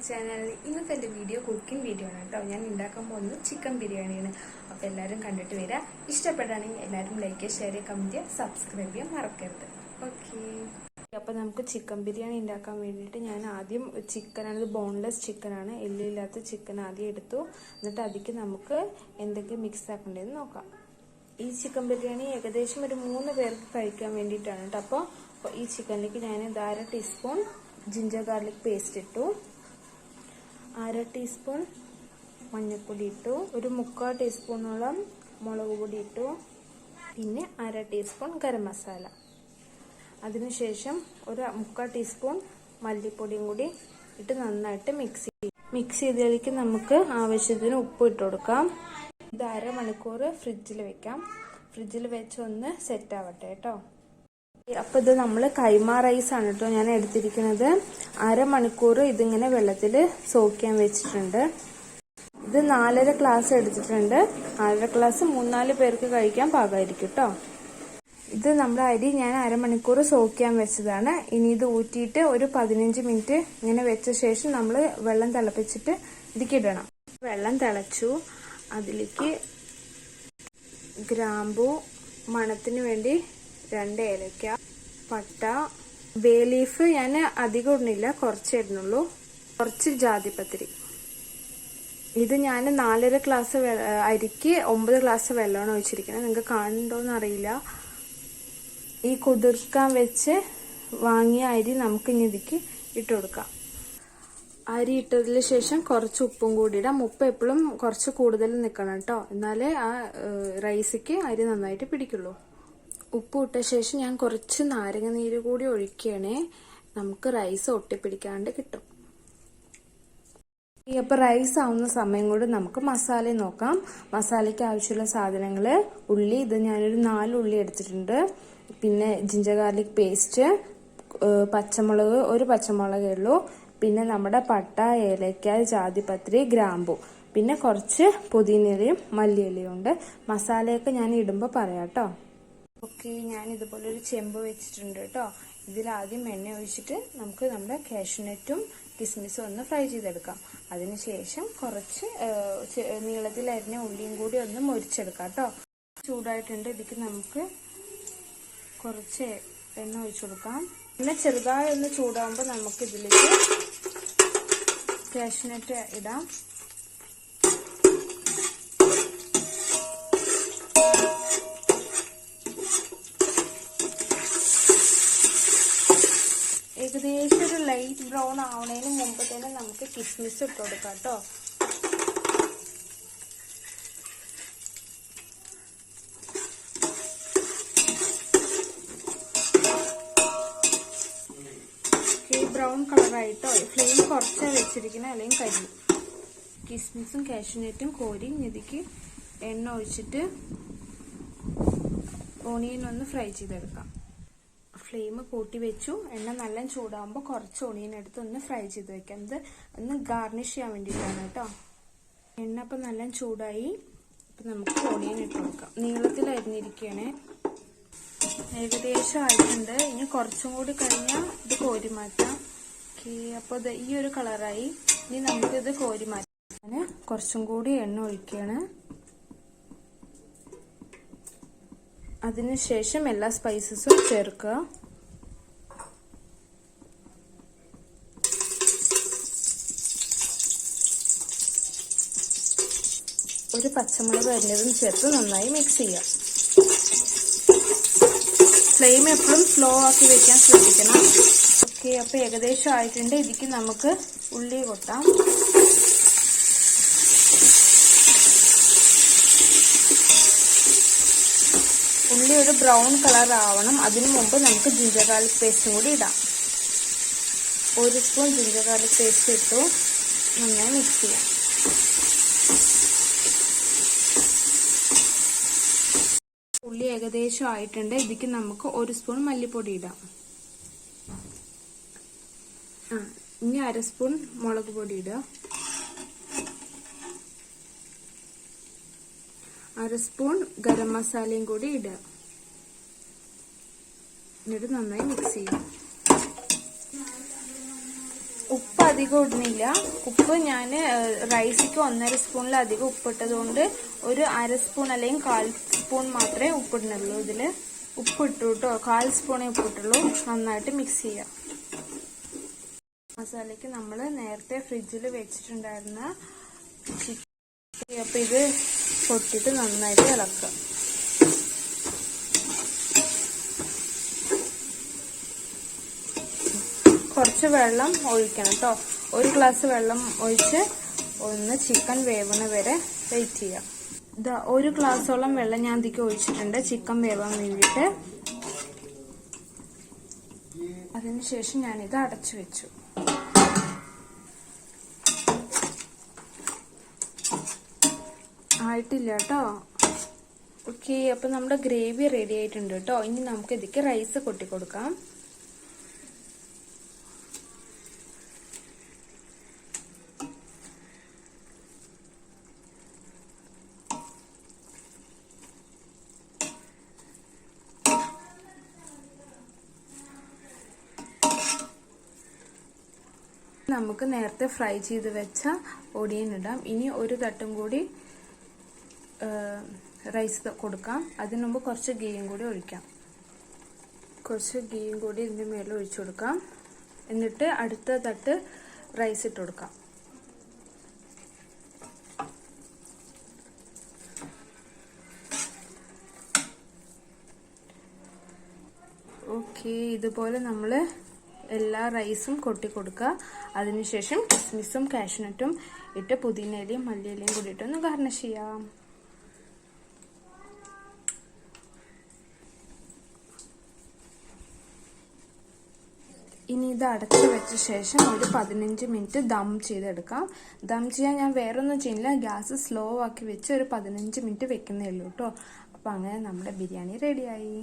Channel. ഇന്നത്തെ എൻ്റെ video cooking video ആണ് കേട്ടോ. ഞാൻ ഉണ്ടാക്കാൻ പോകുന്നത് ചിക്കൻ ബിരിയാണിയാണ്. അപ്പോൾ എല്ലാവരും കണ്ടിട്ട് വരിക. ഇഷ്ടപ്പെടുകയാണെങ്കിൽ എല്ലാവരും ലൈക്ക്, ഷെയർ, കമൻറ്റ് ചെയ്യുക, സബ്സ്ക്രൈബ് ചെയ്യാൻ മറക്കരുത്. ഓക്കെ, അപ്പോൾ നമുക്ക് ചിക്കൻ ബിരിയാണി ഉണ്ടാക്കാൻ വേണ്ടിയിട്ട് ഞാൻ ആദ്യം ചിക്കനാണ്, ബോൺലെസ് ചിക്കനാണ്, എല്ലില്ലാത്ത ചിക്കൻ ആദ്യം എടുത്തു. എന്നിട്ട് അതിലേക്ക് നമുക്ക് എന്തൊക്കെ മിക്സ് ആക്കേണ്ടതെന്ന് നോക്കാം. ഈ ചിക്കൻ ബിരിയാണി ഏകദേശം ഒരു 3 പേർക്ക് കഴിക്കാൻ വേണ്ടിയിട്ടാണ് കേട്ടോ. അപ്പോൾ ഈ ചിക്കനിലേക്ക് ഞാൻ 1/2 ടീസ്പൂൺ ജിഞ്ചർ ഗാർലിക് പേസ്റ്റ് ഇട്ടു, 1/2 ടീസ്പൂൺ മഞ്ഞൾപ്പൊടി ഇട്ടു, ഒരു 3/4 ടീസ്പൂണോളം മുളക് പൊടി ഇട്ടു, പിന്നെ 1/2 ടീസ്പൂൺ ഗരം മസാല. അതിനുശേഷം ഒരു 3/4 ടീസ്പൂൺ മല്ലിപ്പൊടിയും കൂടി ഇട്ട് നന്നായിട്ട് മിക്സ് ചെയ്തതിലേക്ക് നമുക്ക് ആവശ്യത്തിന് ഉപ്പ് ഇട്ട് കൊടുക്കാം. ഇത് 1/2 മണിക്കൂർ ഫ്രിഡ്ജിൽ വെക്കാം. ഫ്രിഡ്ജിൽ വെച്ച് ഒന്ന് സെറ്റ് ആവട്ടെ കേട്ടോ. അപ്പോൾ ഇത് നമ്മൾ കൈമ റൈസ് ആണ് കേട്ടോ ഞാൻ എടുത്തിരിക്കുന്നത്. 1/2 മണിക്കൂർ ഇതിങ്ങനെ വെള്ളത്തിൽ സോക്ക് ചെയ്യാൻ വെച്ചിട്ടുണ്ട്. ഇത് 4.5 ഗ്ലാസ് എടുത്തിട്ടുണ്ട്. 1/2 ഗ്ലാസ് 3-4 പേർക്ക് കഴിക്കാൻ പാകമായിരിക്കും കേട്ടോ. ഇത് നമ്മുടെ അരി ഞാൻ 1/2 മണിക്കൂർ സോക്ക് ചെയ്യാൻ വെച്ചതാണ്. ഇനി ഇത് ഊറ്റിയിട്ട് ഒരു 15 മിനിറ്റ് ഇങ്ങനെ വെച്ച ശേഷം നമ്മൾ വെള്ളം തിളപ്പിച്ചിട്ട് ഇതിലേക്ക് ഇടണം. വെള്ളം തിളച്ചു, അതിലേക്ക് ഗ്രാമ്പു, മണത്തിന് വേണ്ടി 2 ഏലക്ക, പട്ട, ബേ ലീഫ് ഞാൻ അധികം ഇടുന്നില്ല, കുറച്ചേ ഇടുന്നുള്ളൂ, കുറച്ച് ജാതിപത്രി. ഇത് ഞാൻ 4.5 ഗ്ലാസ് അരിക്ക് 9 ഗ്ലാസ് വെള്ളമാണ് ഒഴിച്ചിരിക്കുന്നത്. നിങ്ങൾക്ക് കാണുന്നുണ്ടോന്ന് അറിയില്ല. ഈ കുതിർക്കാൻ വെച്ച് വാങ്ങിയ അരി നമുക്ക് ഇനി ഇതിക്ക് ഇട്ട് കൊടുക്കാം. അരി ഇട്ടതിന് ശേഷം കുറച്ച് ഉപ്പും കൂടി ഇടാം. ഉപ്പ് എപ്പോഴും കുറച്ച് കൂടുതൽ നിൽക്കണം കേട്ടോ, എന്നാലേ ആ റൈസിക്ക് അരി നന്നായിട്ട് പിടിക്കുള്ളൂ. ഉപ്പ് ഇട്ട ശേഷം ഞാൻ കുറച്ച് നാരങ്ങ നീര് കൂടി ഒഴിക്കുകയാണേ, നമുക്ക് റൈസ് ഒട്ടിപ്പിടിക്കാണ്ട് കിട്ടും. അപ്പോൾ റൈസ് ആവുന്ന സമയം കൊണ്ട് നമുക്ക് മസാല നോക്കാം. മസാലയ്ക്ക് ആവശ്യമുള്ള സാധനങ്ങൾ: ഉള്ളി, ഇത് ഞാനൊരു 4 ഉള്ളി എടുത്തിട്ടുണ്ട്, പിന്നെ ജിഞ്ചർ ഗാർലിക് പേസ്റ്റ്, പച്ചമുളക്, ഒരു പച്ചമുളകേ ഉള്ളൂ, പിന്നെ നമ്മുടെ പട്ട, ഏലക്ക, ജാതിപത്രി, ഗ്രാമ്പു, പിന്നെ കുറച്ച് പുതിനയിലയും മല്ലിയിലയും ഉണ്ട്. മസാലയൊക്കെ ഞാൻ ഇടുമ്പോൾ പറയാം കേട്ടോ. ഓക്കെ, ഞാൻ ഇതുപോലെ ഒരു ചെമ്പ് വെച്ചിട്ടുണ്ട് കേട്ടോ. ഇതിലാദ്യം എണ്ണ ഒഴിച്ചിട്ട് നമുക്ക് നമ്മുടെ കാഷ്യൂനട്ടും കിസ്മിസും ഒന്ന് ഫ്രൈ ചെയ്തെടുക്കാം. അതിനുശേഷം കുറച്ച് നീളത്തിൽ അരിഞ്ഞ ഉള്ളിയും കൂടി ഒന്ന് മൊരിച്ചെടുക്കാം കേട്ടോ. ചൂടായിട്ടുണ്ട്, ഇതിക്ക് നമുക്ക് കുറച്ച് എണ്ണ ഒഴിച്ചു കൊടുക്കാം. പിന്നെ ചെറുതായി ഒന്ന് ചൂടാകുമ്പോൾ നമുക്ക് ഇതിലേക്ക് കാഷ്യൂനട്ട് ഇടാം. ഏകദേശം ഒരു ലൈറ്റ് ബ്രൗൺ ആവണതിന് മുമ്പ് തന്നെ നമുക്ക് കിസ്മിസ് ഇട്ട് കൊടുക്കാം കേട്ടോ. ബ്രൗൺ കളറായിട്ടോ. ഫ്ലെയിം കുറച്ചാണ് വെച്ചിരിക്കുന്നത്, അല്ലെങ്കിൽ കരിയും. കിസ്മിസും കാഷ്യൂനട്ടും കോരി ഇതിക്ക് എണ്ണ ഒഴിച്ചിട്ട് ഓണിയൻ ഒന്ന് ഫ്രൈ ചെയ്തെടുക്കാം. ഫ്ലെയിം കൂട്ടി വെച്ചു. എണ്ണ നല്ല ചൂടാകുമ്പോൾ കുറച്ച് ഓണിയൻ എടുത്ത് ഒന്ന് ഫ്രൈ ചെയ്ത് വെക്കാം. ഇത് ഒന്ന് ഗാർണിഷ് ചെയ്യാൻ വേണ്ടിയിട്ടാണ് കേട്ടോ. എണ്ണ അപ്പം നല്ല ചൂടായി. അപ്പം നമുക്ക് ഓണിയൻ ഇട്ട് കൊടുക്കാം. നീളത്തിൽ അരിഞ്ഞിരിക്കുകയാണ്. ഏകദേശം ആയിട്ടുണ്ട്. ഇനി കുറച്ചും കൂടി കഴിഞ്ഞാൽ ഇത് കോരി മാറ്റാം. ഓക്കെ, അപ്പോൾ ഇത് ഈ ഒരു കളറായി. ഇനി നമുക്കിത് കോരി മാറ്റാൻ കുറച്ചും കൂടി എണ്ണ ഒഴിക്കുകയാണ്. അതിനുശേഷം എല്ലാ സ്പൈസസും ചേർക്കുക. ഒരു പച്ചമുളക് അരിഞ്ഞതും ചേർത്ത് നന്നായി മിക്സ് ചെയ്യാം. ഫ്ലെയിം എപ്പോഴും സ്ലോ ആക്കി വെക്കാൻ ശ്രദ്ധിക്കണം. ഓക്കെ, അപ്പോൾ ഏകദേശം ആയിട്ടുണ്ട്. ഇതിക്ക് നമുക്ക് ഉള്ളി കൊട്ടാം. ഉള്ളി ഒരു ബ്രൗൺ കളർ ആവണം. അതിനു മുമ്പ് നമുക്ക് ജിഞ്ചർ ഗാർലിക് പേസ്റ്റും കൂടി ഇടാം. 1 സ്പൂൺ ജിഞ്ചർ ഗാർലിക് പേസ്റ്റ് ഇട്ടു, നന്നായി മിക്സ് ചെയ്യാം. ഉള്ളി ഏകദേശം ആയിട്ടുണ്ട്. ഇതിക്ക് നമുക്ക് 1 സ്പൂൺ മല്ലിപ്പൊടി ഇടാം. ഇനി 1/2 സ്പൂൺ മുളക് പൊടി ഇടുക. 1/2 സ്പൂൺ ഗരം മസാലയും കൂടി ഇടുക. എന്നിട്ട് നന്നായി മിക്സ് ചെയ്യാം. ഉപ്പ് അധികം ഇടുന്നില്ല. ഉപ്പ് ഞാൻ റൈസിക്ക് 1.5 സ്പൂണിലധികം ഉപ്പിട്ടത് കൊണ്ട് ഒരു 1/2 സ്പൂൺ അല്ലെങ്കിൽ 1/4 സ്പൂൺ മാത്രമേ ഉപ്പിടുന്നുള്ളൂ. ഇതില് ഉപ്പിട്ടു കേട്ടോ, 1/4 സ്പൂണേ ഉപ്പിട്ടുള്ളൂ. നന്നായിട്ട് മിക്സ് ചെയ്യാം. മസാലയ്ക്ക് നമ്മൾ നേരത്തെ ഫ്രിഡ്ജിൽ വെച്ചിട്ടുണ്ടായിരുന്ന ചിക്കൻ, അപ്പൊ ഇത് പൊട്ടിട്ട് നന്നായിട്ട് ഇളക്കുക. കുറച്ച് വെള്ളം ഒഴിക്കണം കേട്ടോ. 1 ഗ്ലാസ് വെള്ളം ഒഴിച്ച് ഒന്ന് ചിക്കൻ വേവണ വരെ വെയിറ്റ് ചെയ്യാം. ഇതാ 1 ഗ്ലാസോളം വെള്ളം ഞാൻ ഇതിക്ക് ഒഴിച്ചിട്ടുണ്ട് ചിക്കൻ വേവാൻ വേണ്ടിയിട്ട്. അതിനുശേഷം ഞാനിത് അടച്ചു വെച്ചു. ആയിട്ടില്ല കേട്ടോ. ഓക്കെ, അപ്പൊ നമ്മുടെ ഗ്രേവി റെഡി ആയിട്ടുണ്ട് കേട്ടോ. ഇനി നമുക്ക് ഇതിക്ക് റൈസ് കൊട്ടി കൊടുക്കാം. നമുക്ക് നേരത്തെ ഫ്രൈ ചെയ്ത് വെച്ച ഒടിയൻ ഇടാം. ഇനി ഒരു തട്ടും കൂടി റൈസ് കൊടുക്കാം. അതിനു മുമ്പ് കുറച്ച് ഗീയും കൂടി ഒഴിക്കാം. കുറച്ച് ഗീയും കൂടി ഇതിന്റെ മേലെ ഒഴിച്ചു കൊടുക്കാം. എന്നിട്ട് അടുത്ത തട്ട് റൈസ് ഇട്ട് കൊടുക്കാം. ഓക്കെ, ഇതുപോലെ നമ്മൾ എല്ലാ റൈസും കൊട്ടി കൊടുക്കുക. അതിനുശേഷം കിസ്മിസും കാഷ്യൂനട്ടും ഇട്ട് പുതിനയിലയും മല്ലിയിലയും കൂടിയിട്ട് ഒന്ന് ഗാർണിഷ് ചെയ്യാം. ഇനി ഇത് അടച്ചു വെച്ച ശേഷം ഒരു 15 മിനിറ്റ് ദം ചെയ്തെടുക്കാം. ദം ചെയ്യാൻ ഞാൻ വേറൊന്നും ചെയ്യില്ല, ഗ്യാസ് സ്ലോ ആക്കി വെച്ച് ഒരു 15 മിനിറ്റ് വെക്കുന്നേ ഉള്ളൂ കേട്ടോ. അപ്പൊ അങ്ങനെ നമ്മുടെ ബിരിയാണി റെഡിയായി.